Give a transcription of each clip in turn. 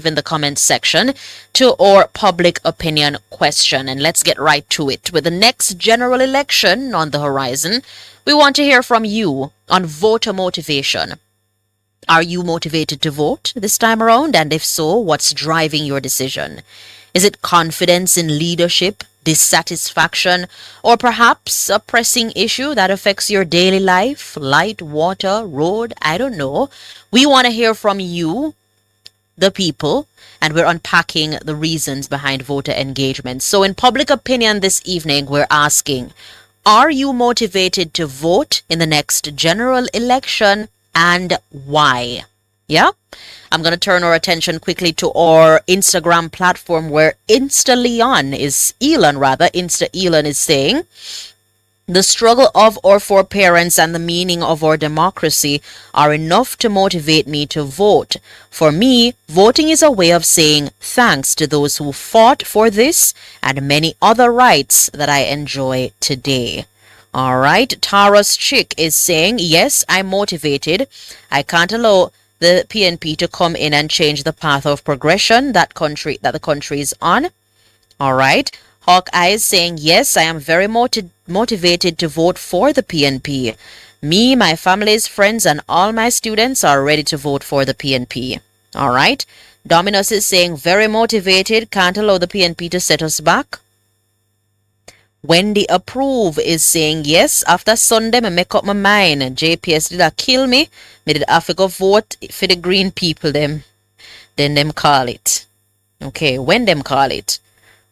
in the comments section to our public opinion question. And let's get right to it. With the next general election on the horizon, we want to hear from you on voter motivation. Are you motivated to vote this time around? And if so, what's driving your decision? Is it confidence in leadership, dissatisfaction, or perhaps a pressing issue that affects your daily life? Light, water, road, I don't know. We want to hear from you, the people, and we're unpacking the reasons behind voter engagement. So in public opinion this evening, we're asking, are you motivated to vote in the next general election, and why? Yeah? I'm going to turn our attention quickly to our Instagram platform where Insta Elon is saying, the struggle of our foreparents and the meaning of our democracy are enough to motivate me to vote. For me, voting is a way of saying thanks to those who fought for this and many other rights that I enjoy today. All right, Tara's chick is saying, yes, I'm motivated. I can't allow the PNP to come in and change the path of progression that the country is on. All right. Hawkeye is saying, yes, I am very motivated to vote for the PNP. Me, my family's friends, and all my students are ready to vote for the PNP. All right. Dominus is saying, very motivated, can't allow the PNP to set us back. Wendy Approve is saying, yes, after Sunday, I make up my mind. JPS did a kill me. Me did have to go vote for the green people, them. Then them call it. Okay, when them call it.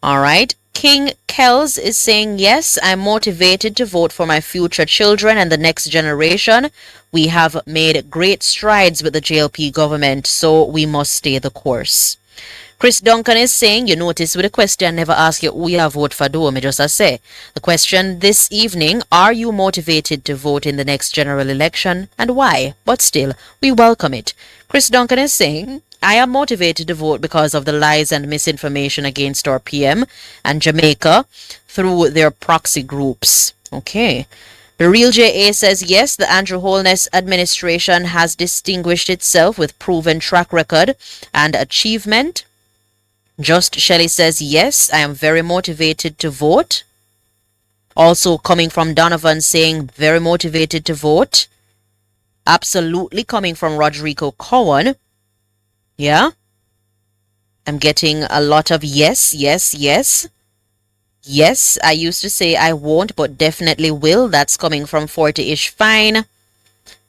All right. King Kells is saying, yes, I'm motivated to vote for my future children and the next generation. We have made great strides with the JLP government, so we must stay the course. Chris Duncan is saying, you notice with the question, never ask you who you vote for, do me just say. The question this evening, are you motivated to vote in the next general election and why? But still, we welcome it. Chris Duncan is saying, I am motivated to vote because of the lies and misinformation against our PM and Jamaica through their proxy groups. Okay. The Real JA says, yes, the Andrew Holness administration has distinguished itself with proven track record and achievement. Just Shelley says, yes, I am very motivated to vote. Also coming from Donovan saying, very motivated to vote. Absolutely coming from Rodrigo Cohen. Yeah. I'm getting a lot of yes, yes, yes. Yes, I used to say I won't, but definitely will. That's coming from 40-ish fine.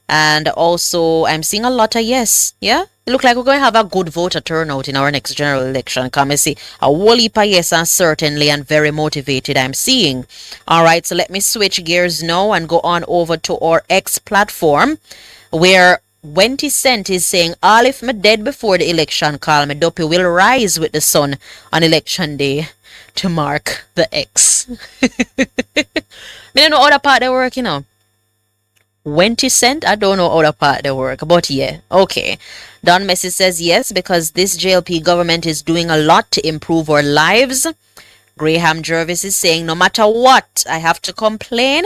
And also, I'm seeing a lot of yes. Yeah? It looks like we're going to have a good voter turnout in our next general election. Come and see a whole heap of yes, and certainly and very motivated I'm seeing. All right, so let me switch gears now and go on over to our X platform where Wenty Cent is saying, all if me dead before the election call, me dopey will rise with the sun on election day to mark the X. Me don't know how that part they work, you know. Wenty Cent, I don't know how that part they work, but yeah, okay. Don Messi says yes, because this JLP government is doing a lot to improve our lives. Graham Jervis is saying, no matter what, I have to complain,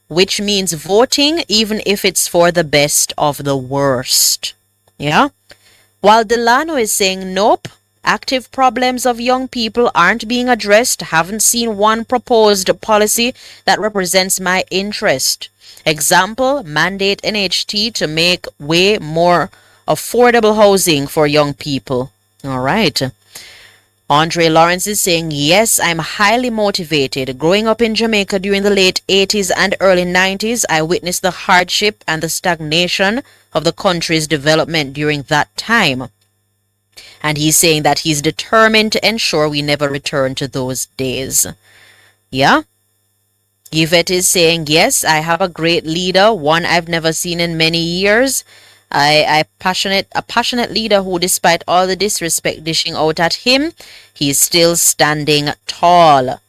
which means voting, even if it's for the best of the worst. Yeah? While Delano is saying, nope, active problems of young people aren't being addressed. Haven't seen one proposed policy that represents my interest. Example, mandate NHT to make way more affordable housing for young people. All right. Andre Lawrence is saying, yes, I'm highly motivated. Growing up in Jamaica during the late 80s and early 90s, I witnessed the hardship and the stagnation of the country's development during that time. And he's saying that he's determined to ensure we never return to those days. Yeah? Yvette is saying, yes, I have a great leader, one I've never seen in many years. A passionate leader who, despite all the disrespect dishing out at him, he's still standing tall.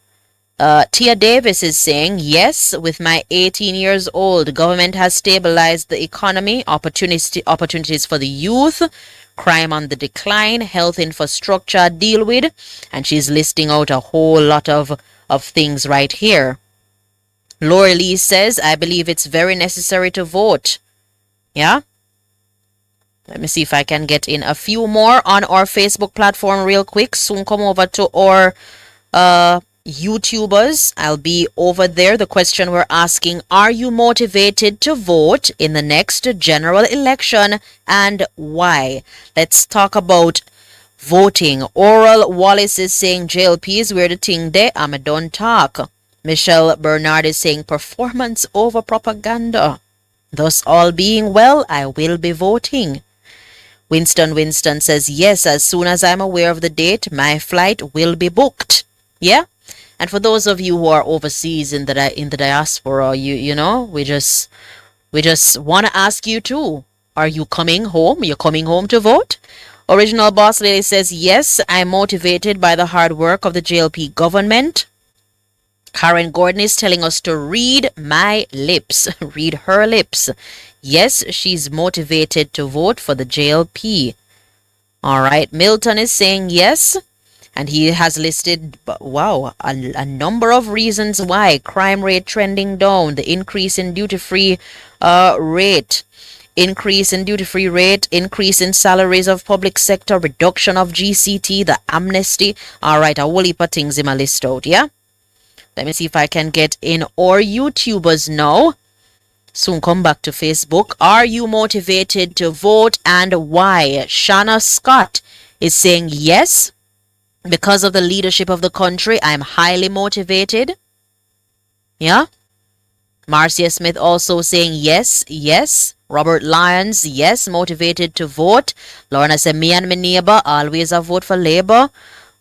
Tia Davis is saying, yes, with my 18 years old, government has stabilized the economy, opportunities for the youth, crime on the decline, health infrastructure deal with, and she's listing out a whole lot of things right here. Laura Lee says, I believe it's very necessary to vote. Yeah? Let me see if I can get in a few more on our Facebook platform real quick. Soon come over to our YouTubers. I'll be over there. The question we're asking, are you motivated to vote in the next general election and why? Let's talk about voting. Oral Wallace is saying JLP is where the thing there. I'm a don't talk. Michelle Bernard is saying performance over propaganda. Thus all being well, I will be voting. Winston says, yes, as soon as I'm aware of the date, my flight will be booked. Yeah? And for those of you who are overseas in the diaspora, you know, we just want to ask you too. Are you coming home? You're coming home to vote? Original Boss Lady says, yes, I'm motivated by the hard work of the JLP government. Karen Gordon is telling us to read my lips. Read her lips. Yes, she's motivated to vote for the JLP. All right. Milton is saying yes. And he has listed, wow, a number of reasons why. Crime rate trending down. The increase in duty-free rate. Increase in duty-free rate. Increase in salaries of public sector. Reduction of GCT. The amnesty. All right. A whole heap of things in my list out, yeah? Let me see if I can get in our YouTubers now. Soon come back to Facebook. Are you motivated to vote and why? Shanna Scott is saying yes. Because of the leadership of the country, I'm highly motivated. Yeah. Marcia Smith also saying yes, yes. Robert Lyons, yes, motivated to vote. Lorna said, me and my neighbor always a vote for Labour.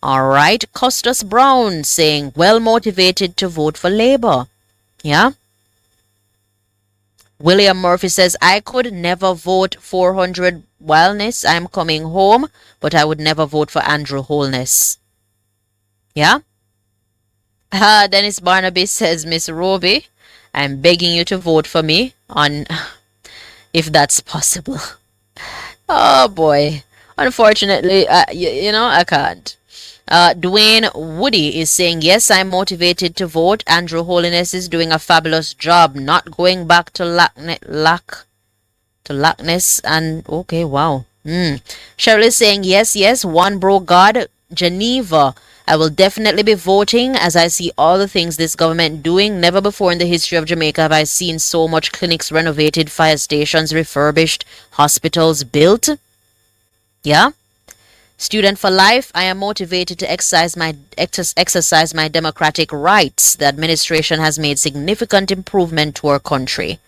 All right. Custis Brown saying, well motivated to vote for Labour. Yeah. William Murphy says, I could never vote 400 Wellness. I'm coming home, but I would never vote for Andrew Holness. Yeah. Dennis Barnaby says, Miss Roby, I'm begging you to vote for me on if that's possible. Oh boy. Unfortunately, you know, I can't. Dwayne Woody is saying, yes, I'm motivated to vote. Andrew Holiness is doing a fabulous job, not going back to Lackness and okay, wow. Cheryl is saying, yes, one bro God, Geneva. I will definitely be voting as I see all the things this government doing. Never before in the history of Jamaica have I seen so much clinics renovated, fire stations refurbished, hospitals built. Yeah. Student for life, I am motivated to exercise my democratic rights. The administration has made significant improvement to our country.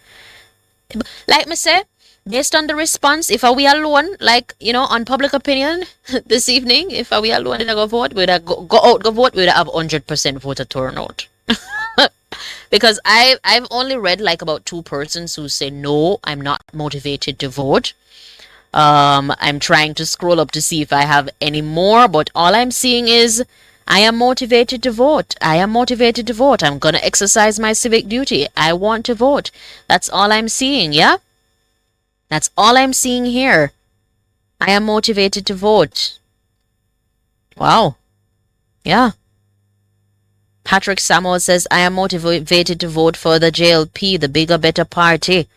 Like me say, based on the response, if we alone, like, you know, on public opinion this evening, if we alone did I go vote, we'd go vote, we'd have 100% voter turnout. Because I've only read like about 2 persons who say, no, I'm not motivated to vote. I'm trying to scroll up to see if I have any more, but all I'm seeing is I am motivated to vote. I am motivated to vote. I'm going to exercise my civic duty. I want to vote. That's all I'm seeing, yeah? That's all I'm seeing here. I am motivated to vote. Wow. Yeah. Patrick Samuel says, I am motivated to vote for the JLP, the bigger, better party.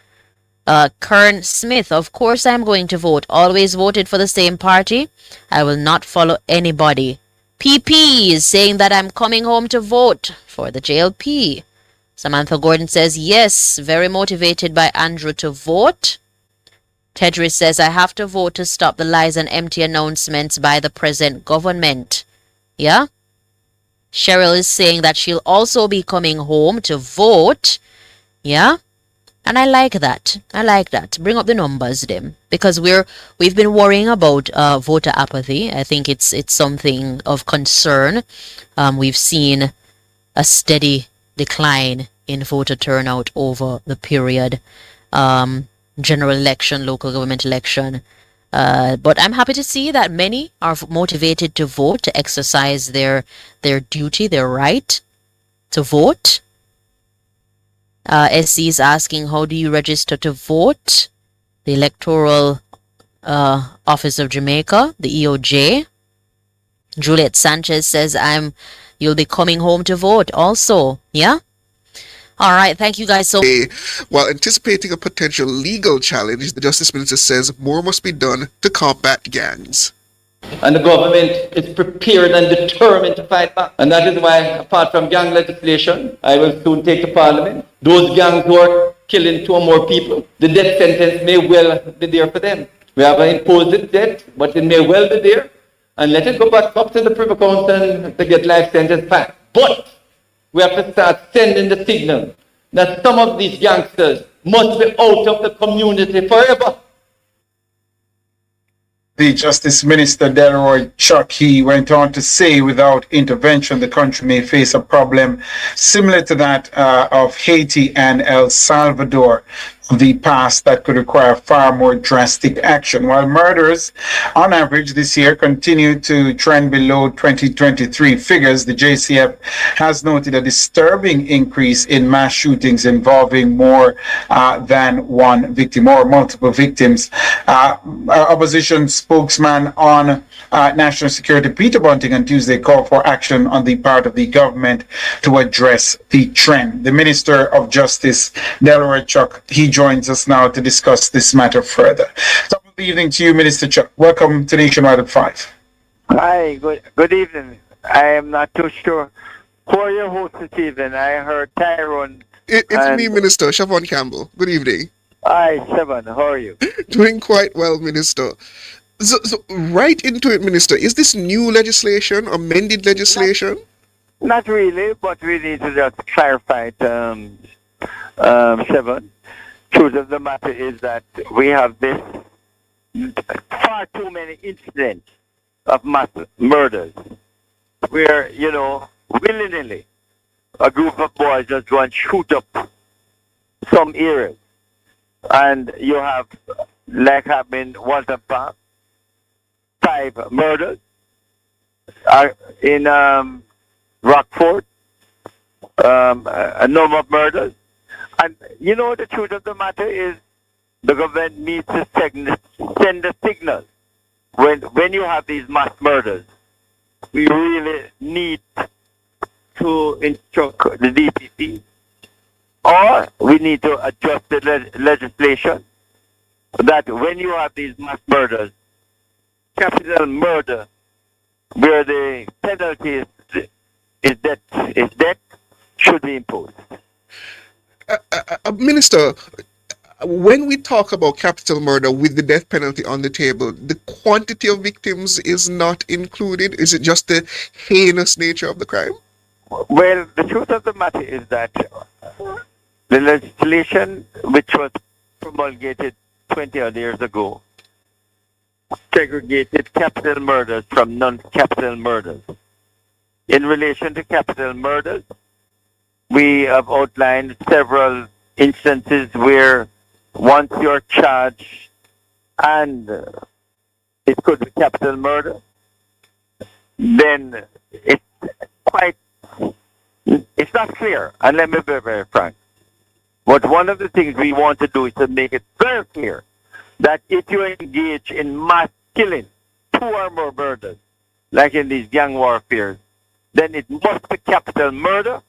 Kern Smith, of course I'm going to vote. Always voted for the same party. I will not follow anybody. PP is saying that I'm coming home to vote for the JLP. Samantha Gordon says, yes, very motivated by Andrew to vote. Tedris says, I have to vote to stop the lies and empty announcements by the present government. Yeah? Cheryl is saying that she'll also be coming home to vote. Yeah? And I like that. I like that. Bring up the numbers, them, because we've been worrying about voter apathy. I think it's something of concern. We've seen a steady decline in voter turnout over the period. General election, local government election. But I'm happy to see that many are motivated to vote, to exercise their duty, their right to vote. SC is asking, how do you register to vote? The Electoral Office of Jamaica, the EOJ. Juliet Sanchez says, you'll be coming home to vote also. Yeah? All right, thank you guys so While anticipating a potential legal challenge, the Justice Minister says more must be done to combat gangs. And the government is prepared and determined to fight back. And that is why, apart from gang legislation, I will soon take to Parliament. Those gangs who are killing two or more people, the death sentence may well be there for them. We haven't imposed it yet, but it may well be there. And let it go back up to the Privy Council to get life sentence back. But we have to start sending the signal that some of these gangsters must be out of the community forever. The Justice Minister Delroy Chuck, he went on to say without intervention, the country may face a problem similar to that of Haiti and El Salvador of the past that could require far more drastic action. While murders on average this year continue to trend below 2023 figures, the JCF has noted a disturbing increase in mass shootings involving more than one victim or multiple victims. Opposition spokesman on national security, Peter Bunting, on Tuesday called for action on the part of the government to address the trend. The Minister of Justice, Delroy Chuck, he joins us now to discuss this matter further. Top of the evening to you, Minister Chuck. Welcome to Nationwide at 5. Hi, good evening. I am not too sure who are your hosts this evening. I heard Tyrone. It's me, Minister Siobhan Campbell. Good evening. Hi, Siobhan. How are you? Doing quite well, Minister. So right into it, Minister. Is this new legislation, amended legislation? Not really, but we need to just clarify it, Siobhan. Truth of the matter is that we have this far too many incidents of mass murders where, willy-nilly, a group of boys just go and shoot up some areas. And you have, like happened in Walton Park, 5 murders in Rockford, a number of murders. And the truth of the matter is the government needs to send a signal. When you have these mass murders, we really need to instruct the DPP, or we need to adjust the legislation that when you have these mass murders, capital murder, where the penalty is death, should be imposed. Minister, when we talk about capital murder with the death penalty on the table, the quantity of victims is not included. Is it just the heinous nature of the crime? Well, the truth of the matter is that the legislation which was promulgated 20 odd years ago segregated capital murders from non-capital murders. In relation to capital murders, we have outlined several instances where once you're charged and it could be capital murder, then it's not clear. And let me be very frank. But one of the things we want to do is to make it very clear that if you engage in mass killing, 2 or more murders, like in these gang warfare, then it must be capital murder,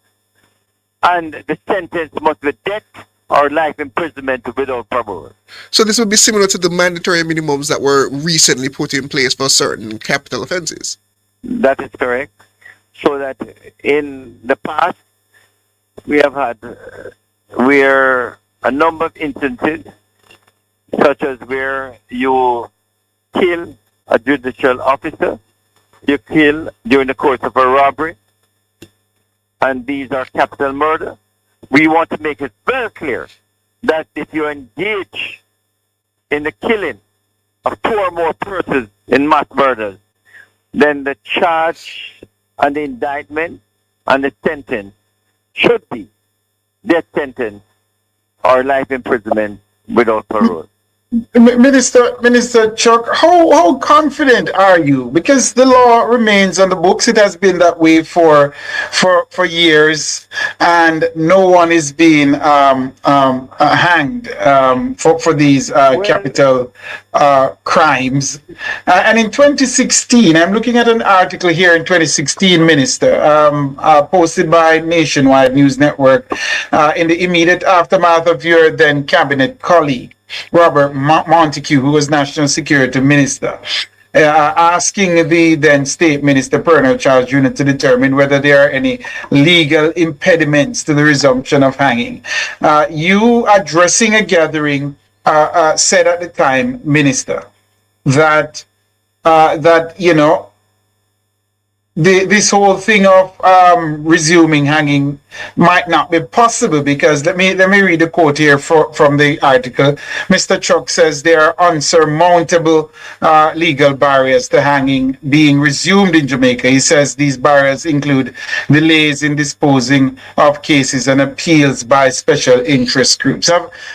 and the sentence must be death or life imprisonment without parole. So this would be similar to the mandatory minimums that were recently put in place for certain capital offenses? That is correct. So that in the past, we have had where a number of instances, such as where you kill a judicial officer, you kill during the course of a robbery, and these are capital murder. We want to make it very clear that if you engage in the killing of 2 or more persons in mass murders, then the charge and the indictment and the sentence should be death sentence or life imprisonment without parole. Minister Chuck, how confident are you? Because the law remains on the books. It has been that way for years, and no one is being hanged for these Well, capital crimes. And in 2016, I'm looking at an article here in 2016, Minister, posted by Nationwide News Network, in the immediate aftermath of your then cabinet colleague, Robert Montague, who was National Security Minister, asking the then State Minister, Colonel Charles Jr., to determine whether there are any legal impediments to the resumption of hanging. You addressing a gathering said at the time, Minister, that that this whole thing of resuming hanging might not be possible because let me read a quote here from the article. Mr. Chuck says there are unsurmountable legal barriers to hanging being resumed in Jamaica. He says these barriers include delays in disposing of cases and appeals by special interest groups.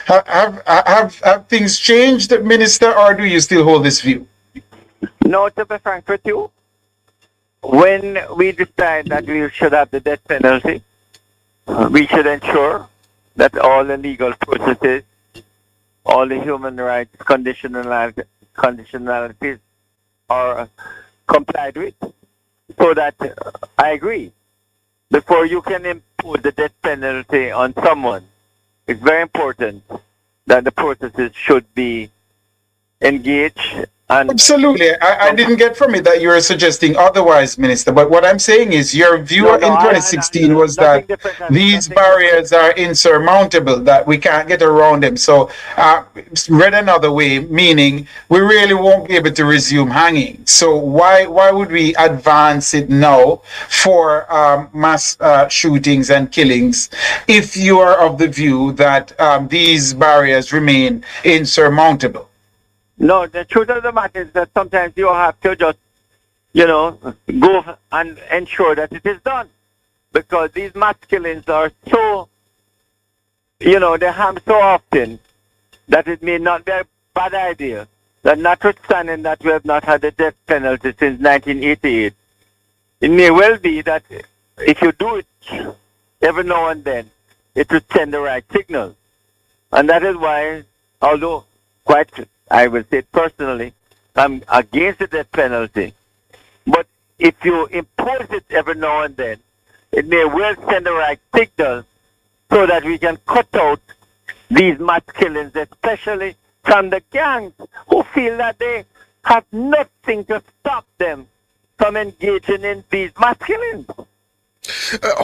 Have things changed, Minister, or do you still hold this view? no, to be frank with you, when we decide that we should have the death penalty, we should ensure that all the legal processes, all the human rights conditionalities are complied with. So that I agree. Before you can impose the death penalty on someone, it's very important that the processes should be engaged and Absolutely. I didn't get from it that you were suggesting otherwise, Minister. But what I'm saying is your view no, in no, 2016 was nothing that different. these Nothing barriers are insurmountable, that we can't get around them. So, read another way, meaning we really won't be able to resume hanging. So, why would we advance it now for mass shootings and killings if you are of the view that these barriers remain insurmountable? No, the truth of the matter is that sometimes you have to just, go and ensure that it is done. Because these mass killings are so, they happen so often that it may not be a bad idea that notwithstanding that we have not had the death penalty since 1988, it may well be that if you do it every now and then, it will send the right signal. And that is why, although quite, I will say personally, I'm against the death penalty. But if you impose it every now and then, it may well send the right signal so that we can cut out these mass killings, especially from the gangs who feel that they have nothing to stop them from engaging in these mass killings.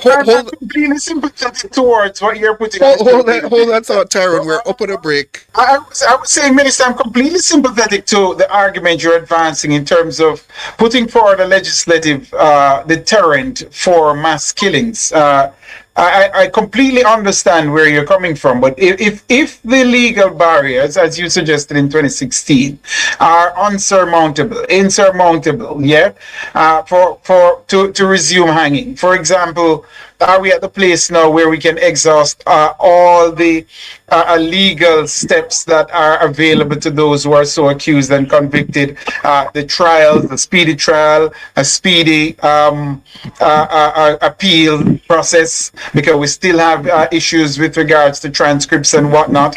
I'm completely sympathetic towards what you're putting on the hold table. that thought, Tyrone. We're up on a break. I was saying, Minister, I'm completely sympathetic to the argument you're advancing in terms of putting forward a legislative deterrent for mass killings. I completely understand where you're coming from, but if the legal barriers, as you suggested in 2016, are insurmountable, yeah, to resume hanging. For example, are we at the place now where we can exhaust all the legal steps that are available to those who are so accused and convicted? The trials, the speedy trial, a speedy appeal process, because we still have issues with regards to transcripts and whatnot.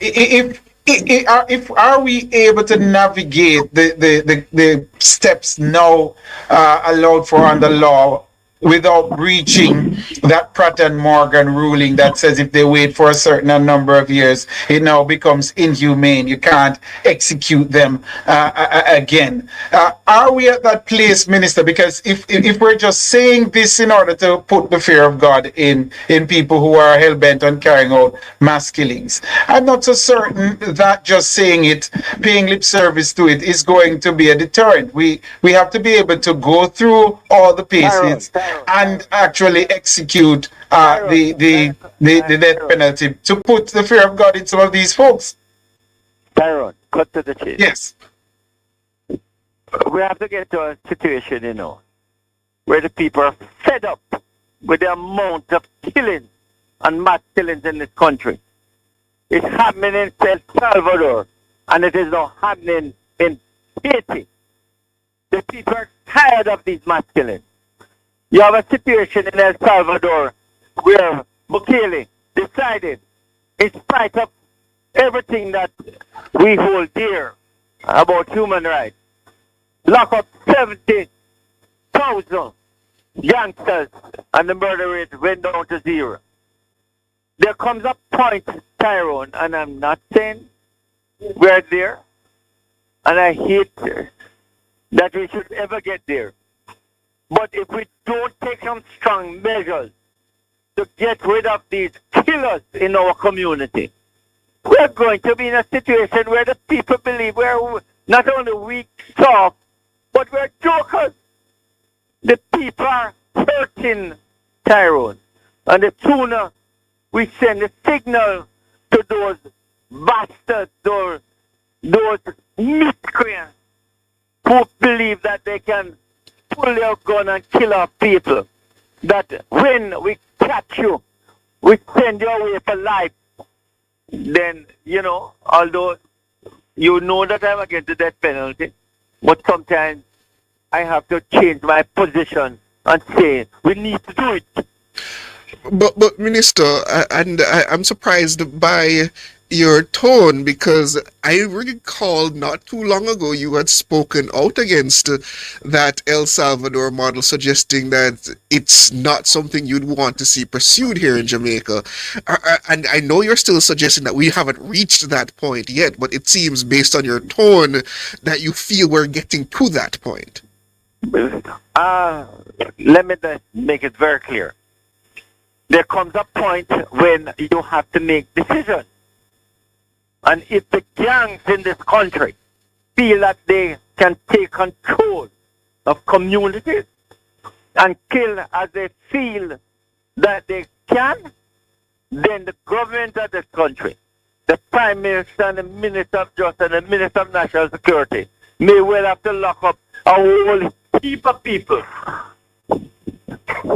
If are we able to navigate the steps now allowed for under law without breaching that Pratt and Morgan ruling that says if they wait for a certain number of years, it now becomes inhumane. You can't execute them again. Are we at that place, Minister? Because if we're just saying this in order to put the fear of God in people who are hell bent on carrying out mass killings, I'm not so certain that just saying it, paying lip service to it, is going to be a deterrent. We have to be able to go through all the paces and actually execute the death penalty to put the fear of God in some of these folks. Tyrone, cut to the chase. Yes. We have to get to a situation, where the people are fed up with the amount of killing and mass killings in this country. It's happening in El Salvador. And it is now happening in Haiti. The people are tired of these mass killings. You have a situation in El Salvador where Bukele decided, in spite of everything that we hold dear about human rights, lock up 70,000 youngsters and the murder rate went down to zero. There comes a point, Tyrone, and I'm not saying we're there, and I hate that we should ever get there. But if we don't take some strong measures to get rid of these killers in our community, we're going to be in a situation where the people believe we're not only weak, soft, but we're jokers. The people are hurting, Tyrone. And the sooner we send a signal to those bastards, those miscreants who believe that they can pull their gun and kill our people, that when we catch you, we send you away for life, then, although you know that I'm against the death penalty, but sometimes I have to change my position and say, we need to do it. But Minister, I'm surprised by your tone because I recall not too long ago you had spoken out against that El Salvador model, suggesting that it's not something you'd want to see pursued here in Jamaica. And I know you're still suggesting that we haven't reached that point yet, but it seems based on your tone that you feel we're getting to that point. Let me just make it very clear. There comes a point when you have to make decisions. And if the gangs in this country feel that they can take control of communities and kill as they feel that they can, then the government of this country, the Prime Minister and the Minister of Justice and the Minister of National Security may well have to lock up a whole heap of people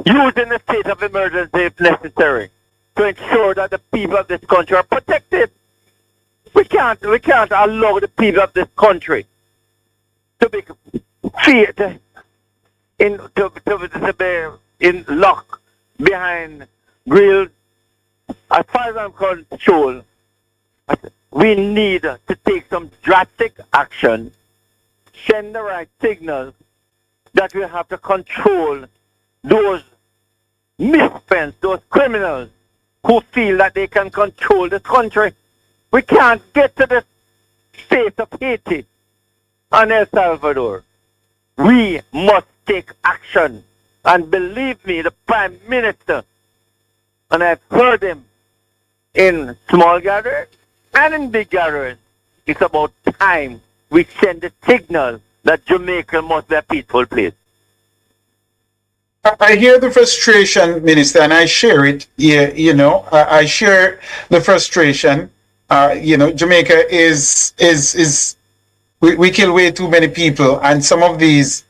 using the state of emergency if necessary to ensure that the people of this country are protected. We can't allow the people of this country to be feared to be in lock behind grills. As far as I'm concerned, we need to take some drastic action, send the right signal that we have to control those miscreants, those criminals who feel that they can control this country. We can't get to the state of Haiti and El Salvador. We must take action. And believe me, the Prime Minister, and I've heard him in small gatherings and in big gatherings, it's about time we send a signal that Jamaica must be a peaceful place. I hear the frustration, Minister, and I share it. Yeah, I share the frustration. Jamaica is we kill way too many people, and some of these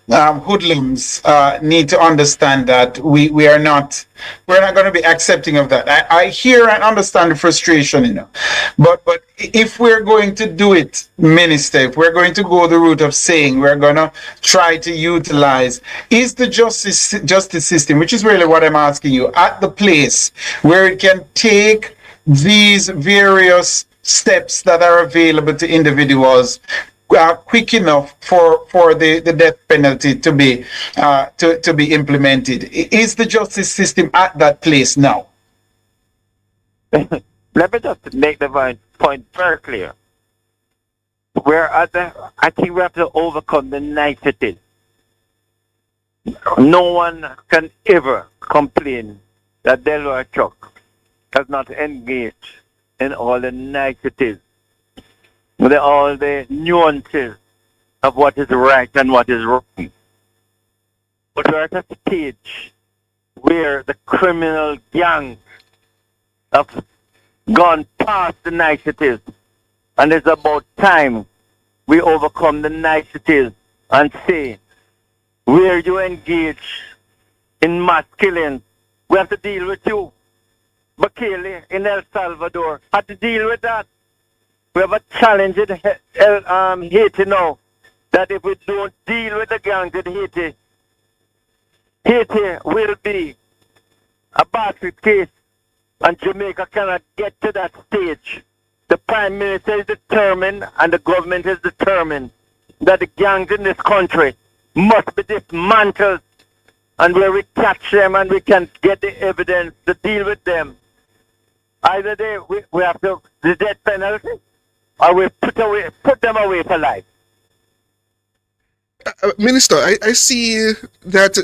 hoodlums need to understand that we're not going to be accepting of that. I hear and understand the frustration, but if we're going to do it, Minister, if we're going to go the route of saying we're going to try to utilize, is the justice system, which is really what I'm asking you, at the place where it can take these various steps that are available to individuals quick enough for the death penalty to be implemented? Is the justice system at that place now? Let me just make the point very clear. I think we have to overcome the niceties. No one can ever complain that Delroy Chuck has not engaged in all the niceties, all the nuances of what is right and what is wrong. But we're at a stage where the criminal gangs have gone past the niceties, and it's about time we overcome the niceties and say, where you engage in mass killings, we have to deal with you. Bukele in El Salvador had to deal with that. We have a challenge in Haiti now that if we don't deal with the gangs in Haiti, Haiti will be a basket case and Jamaica cannot get to that stage. The Prime Minister is determined and the government is determined that the gangs in this country must be dismantled, and where we catch them and we can get the evidence to deal with them. Either we have to the death penalty or we put them away for life. Minister, I see that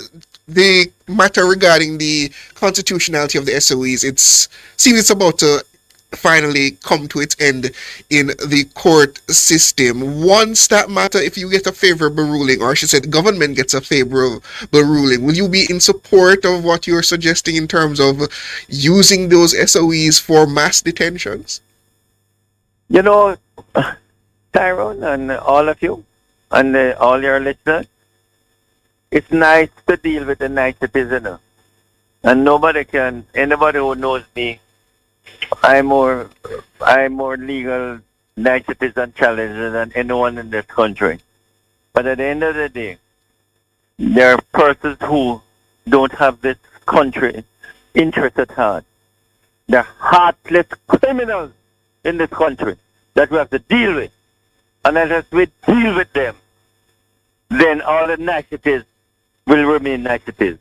the matter regarding the constitutionality of the SOEs, seems it's about to finally come to its end in the court system. Once that matter, if you get a favorable ruling, or she said government gets a favorable ruling, will you be in support of what you're suggesting in terms of using those SOEs for mass detentions? You know, Tyrone and all of you and all your listeners, it's nice to deal with the niceties, you know. And anybody who knows me, I'm more legal niceties and challenges than anyone in this country. But at the end of the day, there are persons who don't have this country interest at heart. They're heartless criminals in this country that we have to deal with. And unless we deal with them, then all the niceties will remain niceties.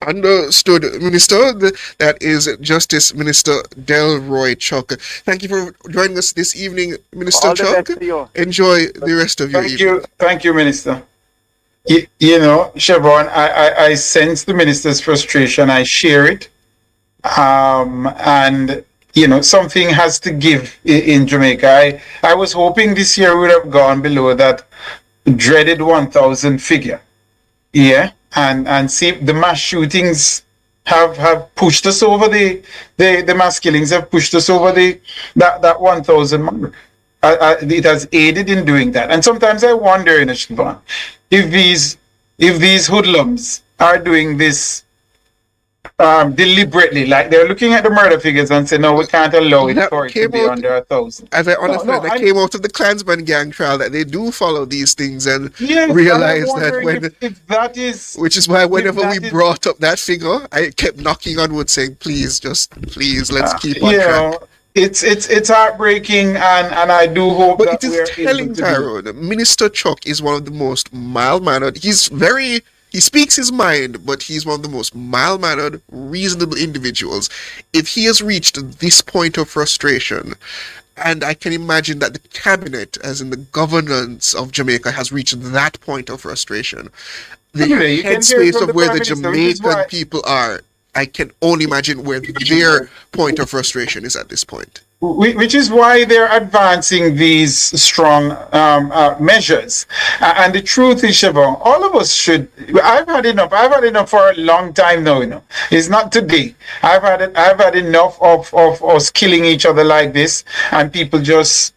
Understood, Minister. That is Justice Minister Delroy Chuck. Thank you for joining us this evening, Minister All the Chuck. best to you. Enjoy the rest of your evening. Thank you, Minister. You know, Siobhan, I sense the minister's frustration. I share it. And, you know, something has to give in Jamaica. I was hoping this year would have gone below that dreaded 1,000 figure. Yeah. And see, the mass shootings have pushed us over the mass killings have pushed us over that 1,000 mark. It has aided in doing that. And sometimes I wonder, in Siobhan, if these hoodlums are doing this deliberately, like they're looking at the murder figures and say, no, we can't allow it for it to be under 1,000. As I understand, that came out of the Klansman gang trial, that they do follow these things and yes, realize and that when... if that is... Which is why whenever we brought up that figure, I kept knocking on wood saying, please, let's keep on track. It's heartbreaking, and I do hope but that it is telling, Tyrone, Minister Chuck is one of the most mild-mannered. He speaks his mind, but he's one of the most mild-mannered, reasonable individuals. If he has reached this point of frustration, and I can imagine that the cabinet, as in the governance of Jamaica, has reached that point of frustration, the headspace of where the Jamaican people are, I can only imagine where their point of frustration is at this point. Which is why they're advancing these strong measures. And the truth is, Siobhan, all of us should. I've had enough for a long time now. You know, it's not today. I've had enough of us killing each other like this, and people just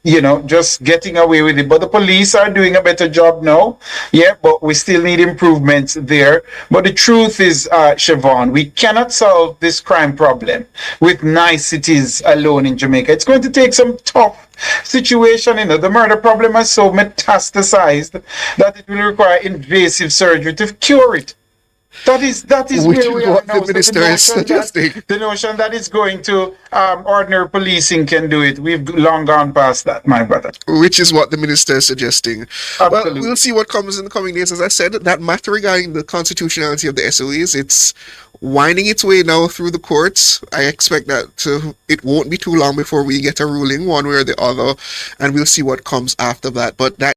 getting away with it. But the police are doing a better job now. Yeah, but we still need improvements there. But the truth is, Siobhan, we cannot solve this crime problem with niceties alone in Jamaica. It's going to take some tough situation. The murder problem is so metastasized that it will require invasive surgery to cure it. That is Which where we is are what now. the minister is suggesting. The notion that it's going to ordinary policing can do it. We've long gone past that, my brother. Which is what the minister is suggesting. Absolutely. Well, we'll see what comes in the coming days. As I said, that matter regarding the constitutionality of the SOEs, it's winding its way now through the courts. I expect that it won't be too long before we get a ruling one way or the other, and we'll see what comes after that. But that